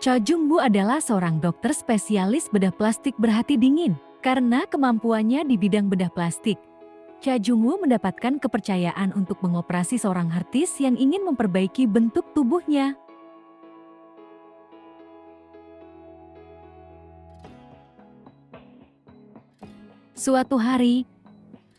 Cho Jung-woo adalah seorang dokter spesialis bedah plastik berhati dingin. Karena kemampuannya di bidang bedah plastik, Cho Jung-woo mendapatkan kepercayaan untuk mengoperasi seorang artis yang ingin memperbaiki bentuk tubuhnya. Suatu hari,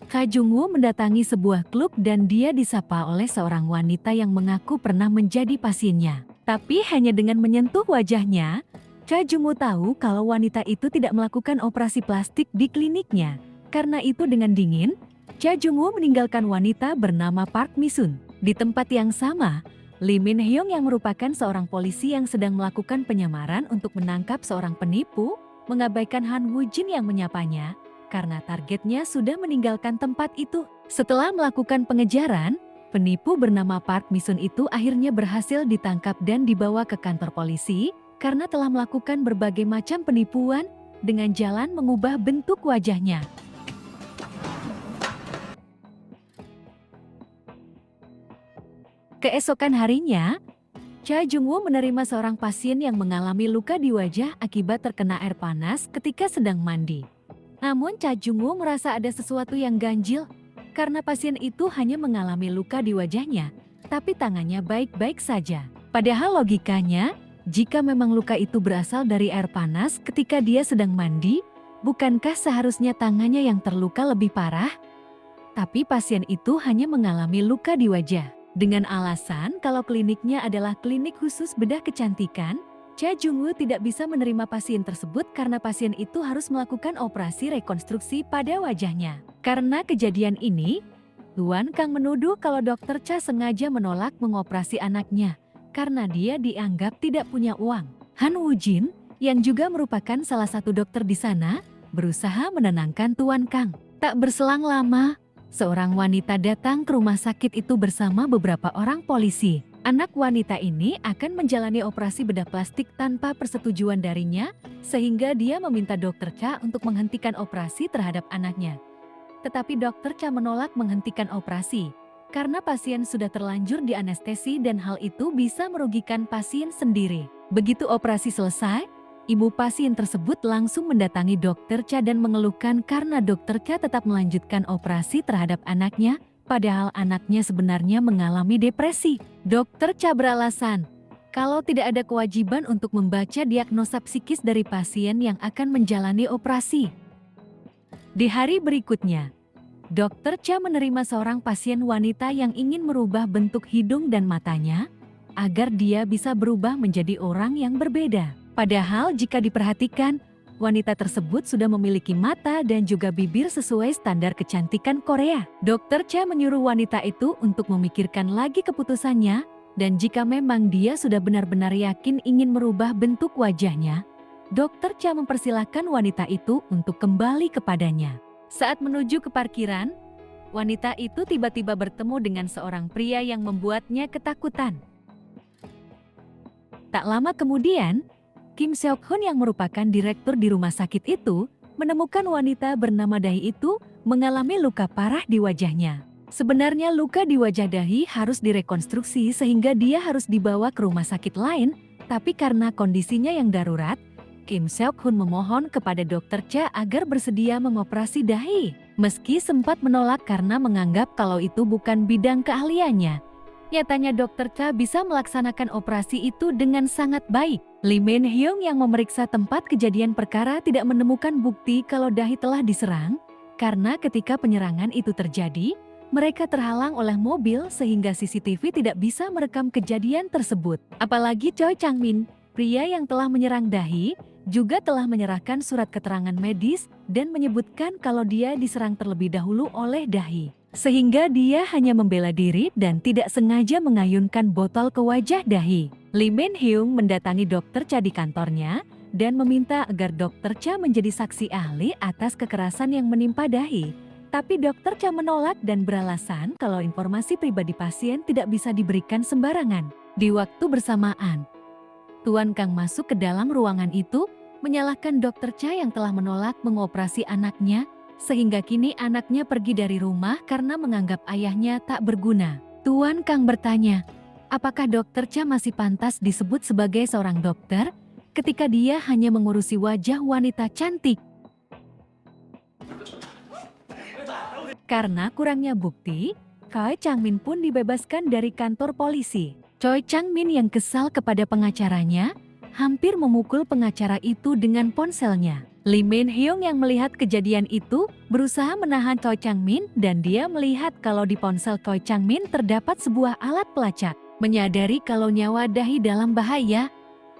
Cho Jung-woo mendatangi sebuah klub dan dia disapa oleh seorang wanita yang mengaku pernah menjadi pasiennya. Tapi hanya dengan menyentuh wajahnya, Cho Jung-woo tahu kalau wanita itu tidak melakukan operasi plastik di kliniknya. Karena itu dengan dingin, Cho Jung-woo meninggalkan wanita bernama Park Mi-sun. Di tempat yang sama, Lee Min-hyung yang merupakan seorang polisi yang sedang melakukan penyamaran untuk menangkap seorang penipu, mengabaikan Han Woo-jin yang menyapanya, karena targetnya sudah meninggalkan tempat itu. Setelah melakukan pengejaran, penipu bernama Park Mi-sun itu akhirnya berhasil ditangkap dan dibawa ke kantor polisi karena telah melakukan berbagai macam penipuan dengan jalan mengubah bentuk wajahnya. Keesokan harinya, Cho Jung-woo menerima seorang pasien yang mengalami luka di wajah akibat terkena air panas ketika sedang mandi. Namun Cho Jung-woo merasa ada sesuatu yang ganjil, karena pasien itu hanya mengalami luka di wajahnya, tapi tangannya baik-baik saja. Padahal logikanya, jika memang luka itu berasal dari air panas ketika dia sedang mandi, bukankah seharusnya tangannya yang terluka lebih parah? Tapi pasien itu hanya mengalami luka di wajah. Dengan alasan kalau kliniknya adalah klinik khusus bedah kecantikan, Cho Jung-woo tidak bisa menerima pasien tersebut karena pasien itu harus melakukan operasi rekonstruksi pada wajahnya. Karena kejadian ini, Tuan Kang menuduh kalau Dr. Cha sengaja menolak mengoperasi anaknya karena dia dianggap tidak punya uang. Han Woo-jin, yang juga merupakan salah satu dokter di sana, berusaha menenangkan Tuan Kang. Tak berselang lama, seorang wanita datang ke rumah sakit itu bersama beberapa orang polisi. Anak wanita ini akan menjalani operasi bedah plastik tanpa persetujuan darinya, sehingga dia meminta Dr. Cha untuk menghentikan operasi terhadap anaknya. Tetapi Dr. Cha menolak menghentikan operasi, karena pasien sudah terlanjur dianestesi dan hal itu bisa merugikan pasien sendiri. Begitu operasi selesai, ibu pasien tersebut langsung mendatangi Dr. Cha dan mengeluhkan karena Dr. Cha tetap melanjutkan operasi terhadap anaknya, padahal anaknya sebenarnya mengalami depresi. Dr. Cha beralasan kalau tidak ada kewajiban untuk membaca diagnosa psikis dari pasien yang akan menjalani operasi. Di hari berikutnya, Dr. Cha menerima seorang pasien wanita yang ingin merubah bentuk hidung dan matanya agar dia bisa berubah menjadi orang yang berbeda. Padahal jika diperhatikan, wanita tersebut sudah memiliki mata dan juga bibir sesuai standar kecantikan Korea. Dr. Cha menyuruh wanita itu untuk memikirkan lagi keputusannya, dan jika memang dia sudah benar-benar yakin ingin merubah bentuk wajahnya, Dr. Cha mempersilahkan wanita itu untuk kembali kepadanya. Saat menuju ke parkiran, wanita itu tiba-tiba bertemu dengan seorang pria yang membuatnya ketakutan. Tak lama kemudian, Kim Seok-hun yang merupakan direktur di rumah sakit itu menemukan wanita bernama Dahi itu mengalami luka parah di wajahnya. Sebenarnya luka di wajah Dahi harus direkonstruksi sehingga dia harus dibawa ke rumah sakit lain, tapi karena kondisinya yang darurat, Kim Seok-hun memohon kepada Dr. Cha agar bersedia mengoperasi Dahi. Meski sempat menolak karena menganggap kalau itu bukan bidang keahliannya, nyatanya Dr. Cha bisa melaksanakan operasi itu dengan sangat baik. Lee Min-hyung yang memeriksa tempat kejadian perkara tidak menemukan bukti kalau Dahi telah diserang, karena ketika penyerangan itu terjadi, mereka terhalang oleh mobil sehingga CCTV tidak bisa merekam kejadian tersebut. Apalagi Choi Chang-min, pria yang telah menyerang Dahi, juga telah menyerahkan surat keterangan medis dan menyebutkan kalau dia diserang terlebih dahulu oleh Dahi. Sehingga dia hanya membela diri dan tidak sengaja mengayunkan botol ke wajah Dahi. Lee Min-hyung mendatangi Dr. Cha di kantornya dan meminta agar Dr. Cha menjadi saksi ahli atas kekerasan yang menimpa Dahi. Tapi Dr. Cha menolak dan beralasan kalau informasi pribadi pasien tidak bisa diberikan sembarangan. Di waktu bersamaan, Tuan Kang masuk ke dalam ruangan itu, menyalahkan Dr. Cha yang telah menolak mengoperasi anaknya, sehingga kini anaknya pergi dari rumah karena menganggap ayahnya tak berguna. Tuan Kang bertanya, apakah Dr. Cha masih pantas disebut sebagai seorang dokter ketika dia hanya mengurusi wajah wanita cantik. Karena kurangnya bukti, Choi Chang-min pun dibebaskan dari kantor polisi. Choi Chang-min yang kesal kepada pengacaranya, hampir memukul pengacara itu dengan ponselnya. Lee Min-hyung yang melihat kejadian itu, berusaha menahan Choi Chang-min dan dia melihat kalau di ponsel Choi Chang-min terdapat sebuah alat pelacak. Menyadari kalau nyawa Dahi dalam bahaya,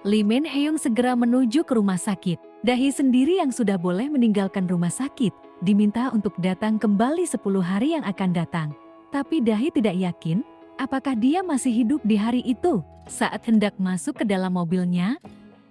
Lee Min-hyung segera menuju ke rumah sakit. Dahi sendiri yang sudah boleh meninggalkan rumah sakit, diminta untuk datang kembali 10 hari yang akan datang. Tapi Dahi tidak yakin apakah dia masih hidup di hari itu. Saat hendak masuk ke dalam mobilnya,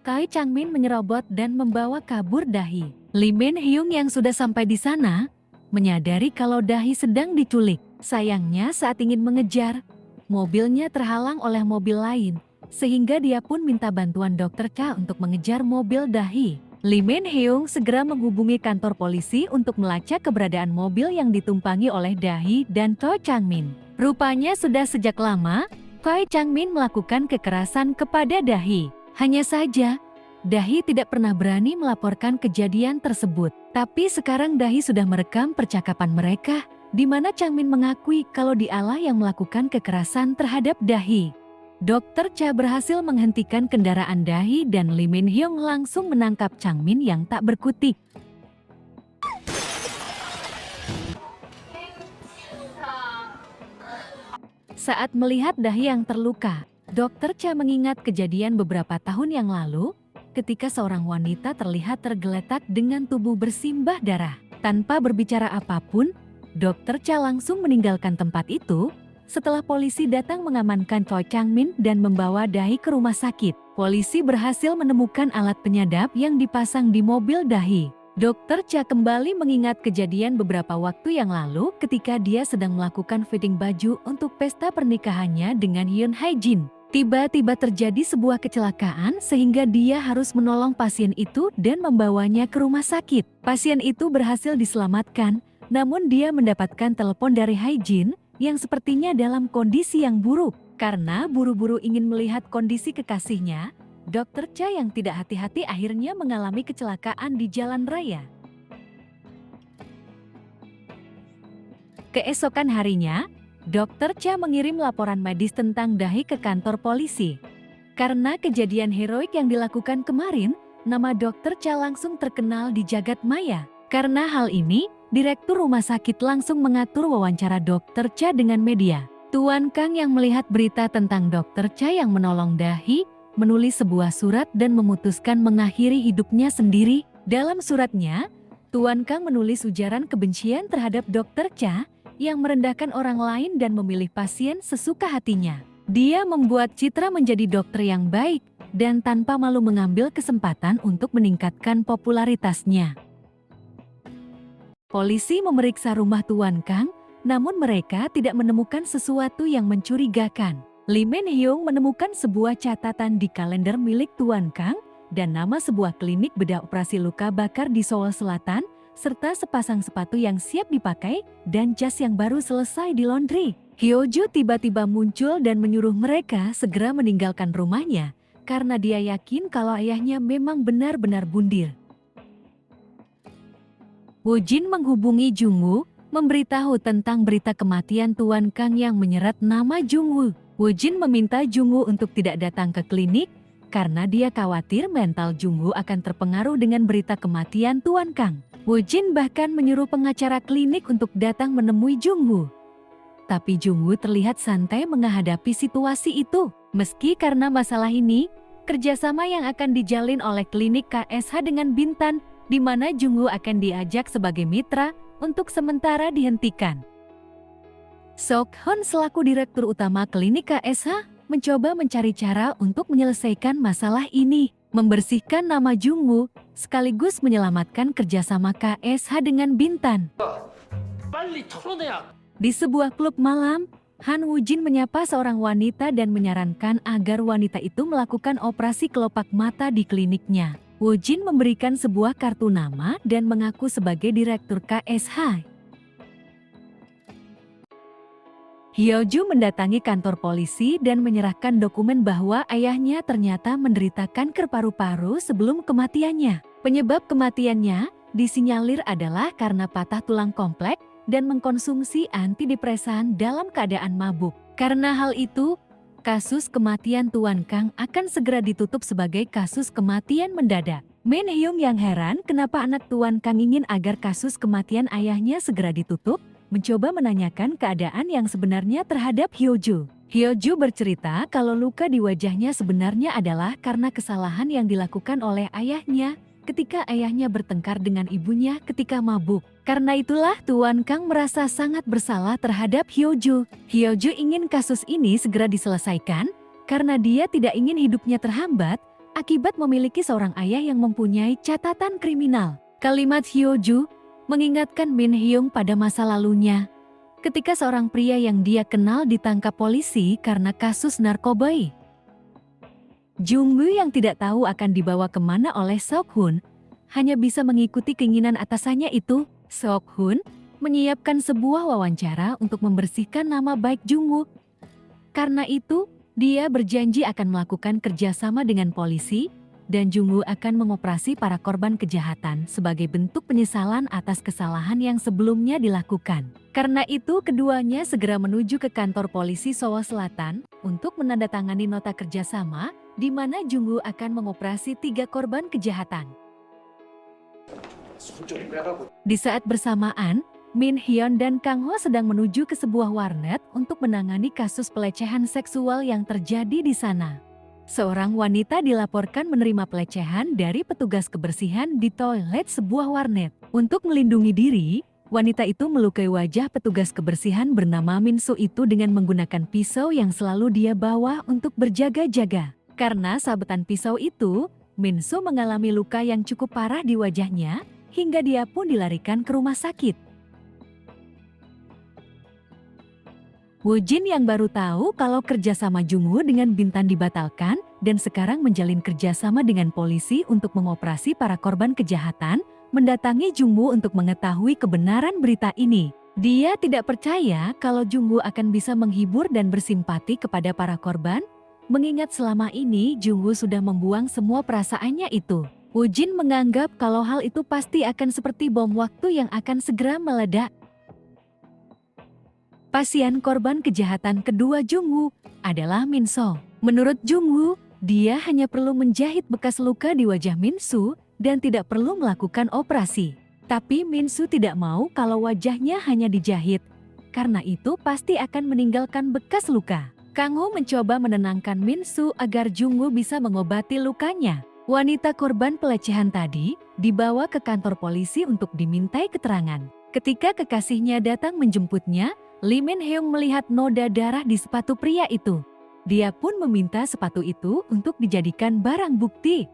Choi Chang-min menyerobot dan membawa kabur Dahi. Lee Min-hyung yang sudah sampai di sana, menyadari kalau Dahi sedang diculik. Sayangnya saat ingin mengejar, mobilnya terhalang oleh mobil lain, sehingga dia pun minta bantuan Dr. Cha untuk mengejar mobil Dahi. Lee Min-hyung segera menghubungi kantor polisi untuk melacak keberadaan mobil yang ditumpangi oleh Dahi dan Choi Chang-min. Rupanya sudah sejak lama, Choi Chang-min melakukan kekerasan kepada Dahi. Hanya saja, Dahi tidak pernah berani melaporkan kejadian tersebut. Tapi sekarang Dahi sudah merekam percakapan mereka, di mana Chang-min mengakui kalau dialah yang melakukan kekerasan terhadap Dahi. Dr. Cha berhasil menghentikan kendaraan Dahi dan Lee Min-hyung langsung menangkap Chang-min yang tak berkutik. Saat melihat Dahi yang terluka, Dr. Cha mengingat kejadian beberapa tahun yang lalu, ketika seorang wanita terlihat tergeletak dengan tubuh bersimbah darah. Tanpa berbicara apapun, Dr. Cha langsung meninggalkan tempat itu, setelah polisi datang mengamankan Choi Chang-min dan membawa Dahi ke rumah sakit. Polisi berhasil menemukan alat penyadap yang dipasang di mobil Dahi. Dr. Cha kembali mengingat kejadian beberapa waktu yang lalu ketika dia sedang melakukan fitting baju untuk pesta pernikahannya dengan Yoon Hae-jin. Tiba-tiba terjadi sebuah kecelakaan sehingga dia harus menolong pasien itu dan membawanya ke rumah sakit. Pasien itu berhasil diselamatkan, namun dia mendapatkan telepon dari Hae-jin yang sepertinya dalam kondisi yang buruk. Karena buru-buru ingin melihat kondisi kekasihnya, Dr. Cha yang tidak hati-hati akhirnya mengalami kecelakaan di jalan raya. Keesokan harinya, Dr. Cha mengirim laporan medis tentang Dahi ke kantor polisi. Karena kejadian heroik yang dilakukan kemarin, nama Dr. Cha langsung terkenal di jagat maya. Karena hal ini, Direktur Rumah Sakit langsung mengatur wawancara Dr. Cha dengan media. Tuan Kang yang melihat berita tentang Dr. Cha yang menolong Dahi, menulis sebuah surat dan memutuskan mengakhiri hidupnya sendiri. Dalam suratnya, Tuan Kang menulis ujaran kebencian terhadap Dr. Cha yang merendahkan orang lain dan memilih pasien sesuka hatinya. Dia membuat citra menjadi dokter yang baik dan tanpa malu mengambil kesempatan untuk meningkatkan popularitasnya. Polisi memeriksa rumah Tuan Kang, namun mereka tidak menemukan sesuatu yang mencurigakan. Lee Min-hyung menemukan sebuah catatan di kalender milik Tuan Kang dan nama sebuah klinik bedah operasi luka bakar di Seoul Selatan, serta sepasang sepatu yang siap dipakai dan jas yang baru selesai di laundry. Hyo-ju tiba-tiba muncul dan menyuruh mereka segera meninggalkan rumahnya karena dia yakin kalau ayahnya memang benar-benar bundir. Woo-jin menghubungi Jung-woo, memberitahu tentang berita kematian Tuan Kang yang menyerat nama Jung-woo. Woo-jin meminta Jung-woo untuk tidak datang ke klinik karena dia khawatir mental Jung-woo akan terpengaruh dengan berita kematian Tuan Kang. Woo-jin bahkan menyuruh pengacara klinik untuk datang menemui Jung-woo. Tapi Jung-woo terlihat santai menghadapi situasi itu. Meski karena masalah ini, kerjasama yang akan dijalin oleh klinik KSH dengan Bintan, di mana Jung-woo akan diajak sebagai mitra, untuk sementara dihentikan. Sok-hun selaku direktur utama klinik KSH mencoba mencari cara untuk menyelesaikan masalah ini, membersihkan nama Jung-woo, sekaligus menyelamatkan kerjasama KSH dengan Bintan. Di sebuah klub malam, Han Woo-jin menyapa seorang wanita dan menyarankan agar wanita itu melakukan operasi kelopak mata di kliniknya. Woo-jin memberikan sebuah kartu nama dan mengaku sebagai direktur KSH. Hyoju mendatangi kantor polisi dan menyerahkan dokumen bahwa ayahnya ternyata menderita kanker paru-paru sebelum kematiannya. Penyebab kematiannya disinyalir adalah karena patah tulang kompleks dan mengkonsumsi antidepresan dalam keadaan mabuk. Karena hal itu, kasus kematian Tuan Kang akan segera ditutup sebagai kasus kematian mendadak. Min Hyung yang heran kenapa anak Tuan Kang ingin agar kasus kematian ayahnya segera ditutup, mencoba menanyakan keadaan yang sebenarnya terhadap Hyoju. Hyoju bercerita kalau luka di wajahnya sebenarnya adalah karena kesalahan yang dilakukan oleh ayahnya ketika ayahnya bertengkar dengan ibunya ketika mabuk. Karena itulah Tuan Kang merasa sangat bersalah terhadap Hyoju. Hyoju ingin kasus ini segera diselesaikan karena dia tidak ingin hidupnya terhambat akibat memiliki seorang ayah yang mempunyai catatan kriminal. Kalimat Hyoju mengingatkan Min Hyung pada masa lalunya, ketika seorang pria yang dia kenal ditangkap polisi karena kasus narkoba. Jungwoo yang tidak tahu akan dibawa kemana oleh Sok Hun, hanya bisa mengikuti keinginan atasannya itu. Sok Hun menyiapkan sebuah wawancara untuk membersihkan nama baik Jungwoo. Karena itu, dia berjanji akan melakukan kerjasama dengan polisi, dan Jungwoo akan mengoperasi para korban kejahatan sebagai bentuk penyesalan atas kesalahan yang sebelumnya dilakukan. Karena itu keduanya segera menuju ke kantor polisi Seoul Selatan untuk menandatangani nota kerjasama di mana Jungwoo akan mengoperasi 3 korban kejahatan. Di saat bersamaan, Min Hyun dan Kang Ho sedang menuju ke sebuah warnet untuk menangani kasus pelecehan seksual yang terjadi di sana. Seorang wanita dilaporkan menerima pelecehan dari petugas kebersihan di toilet sebuah warnet. Untuk melindungi diri, wanita itu melukai wajah petugas kebersihan bernama Min Soo itu dengan menggunakan pisau yang selalu dia bawa untuk berjaga-jaga. Karena sabetan pisau itu, Min Soo mengalami luka yang cukup parah di wajahnya, hingga dia pun dilarikan ke rumah sakit. Woo Jin yang baru tahu kalau kerjasama Jungwoo dengan Bintan dibatalkan dan sekarang menjalin kerjasama dengan polisi untuk mengoperasi para korban kejahatan, mendatangi Jungwoo untuk mengetahui kebenaran berita ini. Dia tidak percaya kalau Jungwoo akan bisa menghibur dan bersimpati kepada para korban, mengingat selama ini Jungwoo sudah membuang semua perasaannya itu. Woo Jin menganggap kalau hal itu pasti akan seperti bom waktu yang akan segera meledak. Pasien korban kejahatan kedua Jungwoo adalah Min Soo. Menurut Jungwoo, dia hanya perlu menjahit bekas luka di wajah Min Soo dan tidak perlu melakukan operasi. Tapi Min Soo tidak mau kalau wajahnya hanya dijahit, karena itu pasti akan meninggalkan bekas luka. Kang Ho mencoba menenangkan Min Soo agar Jungwoo bisa mengobati lukanya. Wanita korban pelecehan tadi dibawa ke kantor polisi untuk dimintai keterangan. Ketika kekasihnya datang menjemputnya, Lee Min Hyung melihat noda darah di sepatu pria itu. Dia pun meminta sepatu itu untuk dijadikan barang bukti.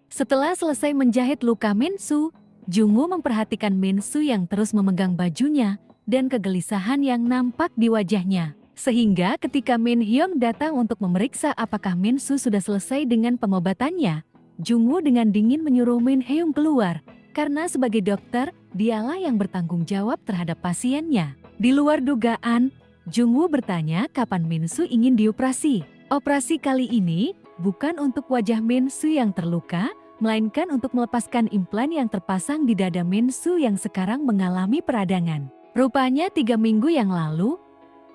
Setelah selesai menjahit luka Min Soo, Jungwoo memperhatikan Min Soo yang terus memegang bajunya dan kegelisahan yang nampak di wajahnya. Sehingga ketika Min Hyung datang untuk memeriksa apakah Min Soo sudah selesai dengan pengobatannya, Jungwoo dengan dingin menyuruh Min Hyung keluar. Karena sebagai dokter, dialah yang bertanggung jawab terhadap pasiennya. Di luar dugaan, Jungwoo bertanya kapan Min Soo ingin dioperasi. Operasi kali ini bukan untuk wajah Min Soo yang terluka, melainkan untuk melepaskan implan yang terpasang di dada Min Soo yang sekarang mengalami peradangan. Rupanya 3 minggu yang lalu,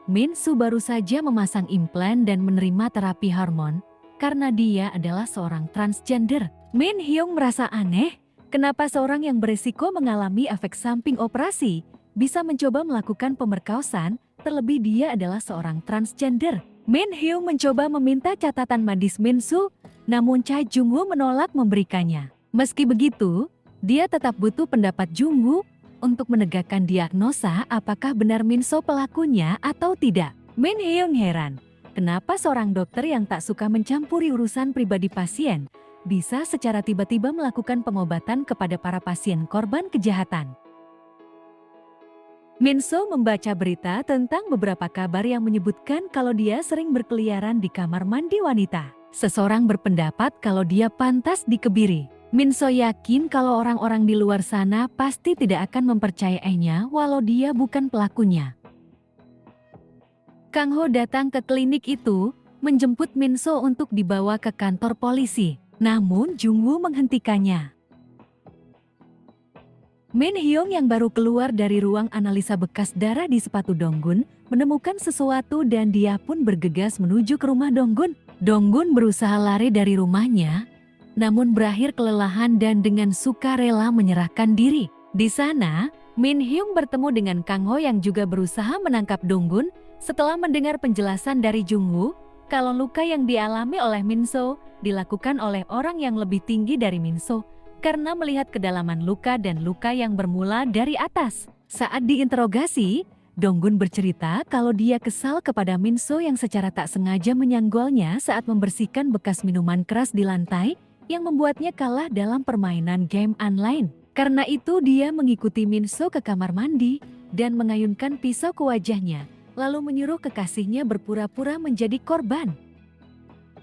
Min Soo baru saja memasang implan dan menerima terapi hormon karena dia adalah seorang transgender. Min Hyung merasa aneh. Kenapa seorang yang berisiko mengalami efek samping operasi bisa mencoba melakukan pemerkosaan, terlebih dia adalah seorang transgender. Min Hyung mencoba meminta catatan medis Min Soo, namun Cha Jungwoo menolak memberikannya. Meski begitu, dia tetap butuh pendapat Jungwoo untuk menegakkan diagnosa apakah benar Min Soo pelakunya atau tidak. Min Hyung heran, kenapa seorang dokter yang tak suka mencampuri urusan pribadi pasien bisa secara tiba-tiba melakukan pengobatan kepada para pasien korban kejahatan. Min Soo membaca berita tentang beberapa kabar yang menyebutkan kalau dia sering berkeliaran di kamar mandi wanita. Seseorang berpendapat kalau dia pantas dikebiri. Min-so yakin kalau orang-orang di luar sana pasti tidak akan mempercayainya walau dia bukan pelakunya. Kang Ho datang ke klinik itu, menjemput Min-so untuk dibawa ke kantor polisi. Namun Jung-woo menghentikannya. Min Hyung yang baru keluar dari ruang analisa bekas darah di sepatu Donggun menemukan sesuatu dan dia pun bergegas menuju ke rumah Donggun. Donggun berusaha lari dari rumahnya, namun berakhir kelelahan dan dengan sukarela menyerahkan diri. Di sana, Min Hyung bertemu dengan Kang Ho yang juga berusaha menangkap Donggun setelah mendengar penjelasan dari Jung-woo kalau luka yang dialami oleh Min-so dilakukan oleh orang yang lebih tinggi dari Min-so karena melihat kedalaman luka dan luka yang bermula dari atas. Saat diinterogasi, Donggun bercerita kalau dia kesal kepada Min-so yang secara tak sengaja menyanggolnya saat membersihkan bekas minuman keras di lantai yang membuatnya kalah dalam permainan game online. Karena itu dia mengikuti Min-so ke kamar mandi dan mengayunkan pisau ke wajahnya, lalu menyuruh kekasihnya berpura-pura menjadi korban.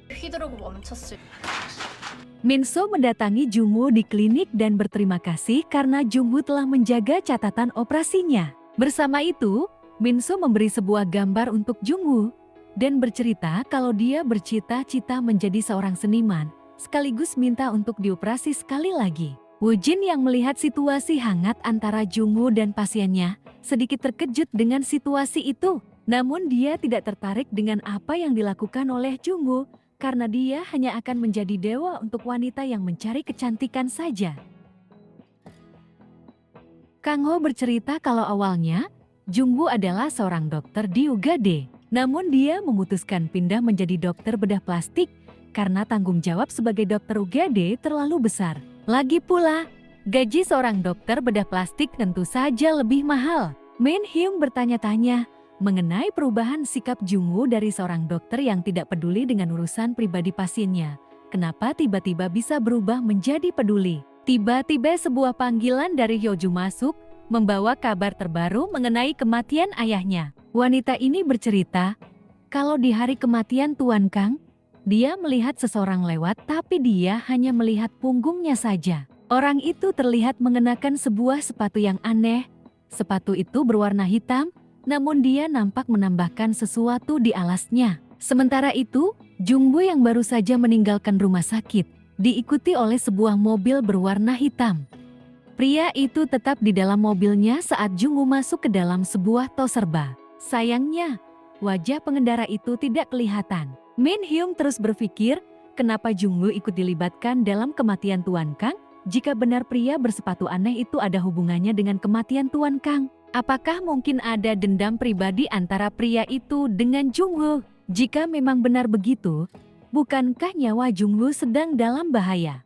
휘두르고 멈췄을 Min-so mendatangi Jung-woo di klinik dan berterima kasih karena Jung-woo telah menjaga catatan operasinya. Bersama itu, Min-so memberi sebuah gambar untuk Jung-woo dan bercerita kalau dia bercita-cita menjadi seorang seniman, sekaligus minta untuk dioperasi sekali lagi. Woo-jin yang melihat situasi hangat antara Jung-woo dan pasiennya sedikit terkejut dengan situasi itu. Namun dia tidak tertarik dengan apa yang dilakukan oleh Jung-woo karena dia hanya akan menjadi dewa untuk wanita yang mencari kecantikan saja. Kang Ho bercerita kalau awalnya Jung-woo adalah seorang dokter di UGD. Namun dia memutuskan pindah menjadi dokter bedah plastik karena tanggung jawab sebagai dokter UGD terlalu besar. Lagi pula, gaji seorang dokter bedah plastik tentu saja lebih mahal. Min Hyung bertanya-tanya mengenai perubahan sikap Jung-woo dari seorang dokter yang tidak peduli dengan urusan pribadi pasiennya. Kenapa tiba-tiba bisa berubah menjadi peduli? Tiba-tiba sebuah panggilan dari Hyoju masuk, membawa kabar terbaru mengenai kematian ayahnya. Wanita ini bercerita, kalau di hari kematian Tuan Kang, dia melihat seseorang lewat tapi dia hanya melihat punggungnya saja. Orang itu terlihat mengenakan sebuah sepatu yang aneh. Sepatu itu berwarna hitam, namun dia nampak menambahkan sesuatu di alasnya. Sementara itu, Jung-woo yang baru saja meninggalkan rumah sakit, diikuti oleh sebuah mobil berwarna hitam. Pria itu tetap di dalam mobilnya saat Jung-woo masuk ke dalam sebuah tos serba. Sayangnya, wajah pengendara itu tidak kelihatan. Min Hyung terus berpikir, kenapa Jung-woo ikut dilibatkan dalam kematian Tuan Kang? Jika benar pria bersepatu aneh itu ada hubungannya dengan kematian Tuan Kang. Apakah mungkin ada dendam pribadi antara pria itu dengan Jung-woo? Jika memang benar begitu, bukankah nyawa Jung-woo sedang dalam bahaya?